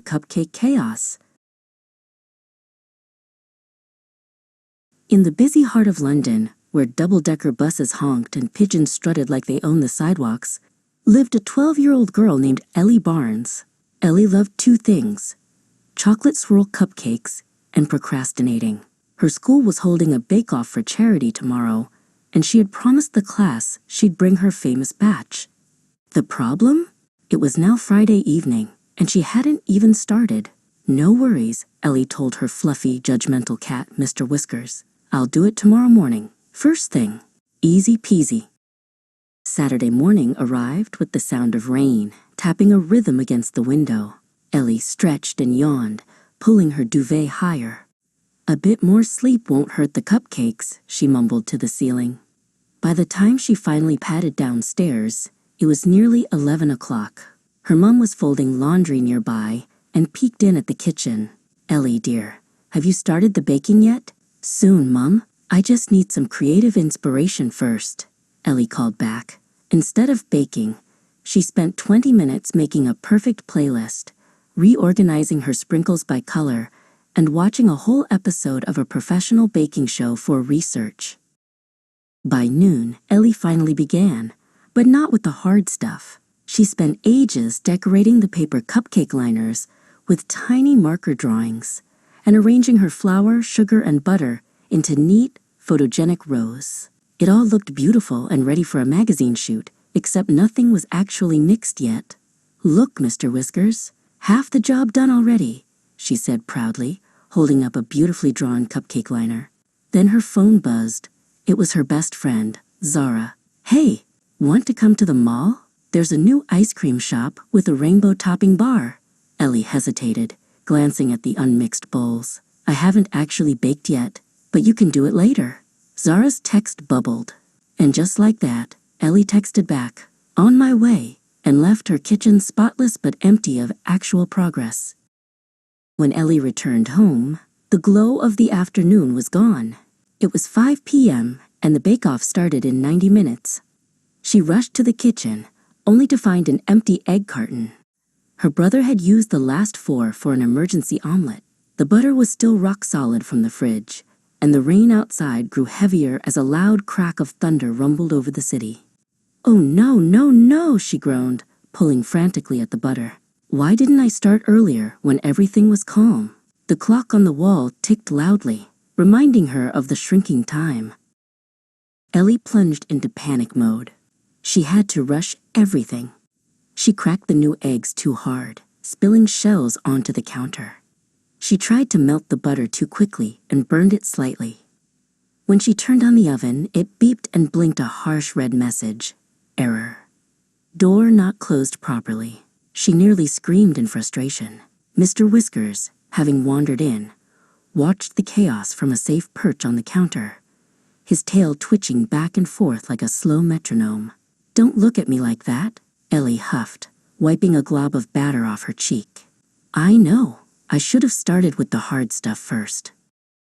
cupcake chaos. In the busy heart of London, where double-decker buses honked and pigeons strutted like they owned the sidewalks, lived a 12-year-old girl named Ellie Barnes. Ellie loved two things: chocolate swirl cupcakes and procrastinating. Her school was holding a bake-off for charity tomorrow, and she had promised the class she'd bring her famous batch. The problem? It was now Friday evening, and she hadn't even started. "No worries," Ellie told her fluffy, judgmental cat, Mr. Whiskers. "I'll do it tomorrow morning, first thing. Easy peasy." Saturday morning arrived with the sound of rain tapping a rhythm against the window. Ellie stretched and yawned, pulling her duvet higher. "A bit more sleep won't hurt the cupcakes," she mumbled to the ceiling. By the time she finally padded downstairs, it was nearly 11 o'clock. Her mom was folding laundry nearby and peeked in at the kitchen. "Ellie, dear, have you started the baking yet?" "Soon, Mom. I just need some creative inspiration first," Ellie called back. Instead of baking, she spent 20 minutes making a perfect playlist, reorganizing her sprinkles by color, and watching a whole episode of a professional baking show for research. By noon, Ellie finally began, but not with the hard stuff. She spent ages decorating the paper cupcake liners with tiny marker drawings and arranging her flour, sugar, and butter into neat, photogenic rows. It all looked beautiful and ready for a magazine shoot, except nothing was actually mixed yet. "Look, Mr. Whiskers, half the job done already," she said proudly, holding up a beautifully drawn cupcake liner. Then her phone buzzed. It was her best friend, Zara. "Hey, want to come to the mall? There's a new ice cream shop with a rainbow topping bar." Ellie hesitated, glancing at the unmixed bowls. "I haven't actually baked yet, but you can do it later." Zara's text bubbled, and just like that, Ellie texted back, "On my way," and left her kitchen spotless but empty of actual progress. When Ellie returned home, the glow of the afternoon was gone. It was 5 p.m., and the bake-off started in 90 minutes. She rushed to the kitchen, only to find an empty egg carton. Her brother had used the last 4 for an emergency omelet. The butter was still rock solid from the fridge, and the rain outside grew heavier as a loud crack of thunder rumbled over the city. "Oh no, no, no," she groaned, pulling frantically at the butter. "Why didn't I start earlier when everything was calm?" The clock on the wall ticked loudly, reminding her of the shrinking time. Ellie plunged into panic mode. She had to rush everything. She cracked the new eggs too hard, spilling shells onto the counter. She tried to melt the butter too quickly and burned it slightly. When she turned on the oven, it beeped and blinked a harsh red message. Error. Door not closed properly. She nearly screamed in frustration. Mr. Whiskers, having wandered in, watched the chaos from a safe perch on the counter, his tail twitching back and forth like a slow metronome. "Don't look at me like that," Ellie huffed, wiping a glob of batter off her cheek. "I know. I should have started with the hard stuff first."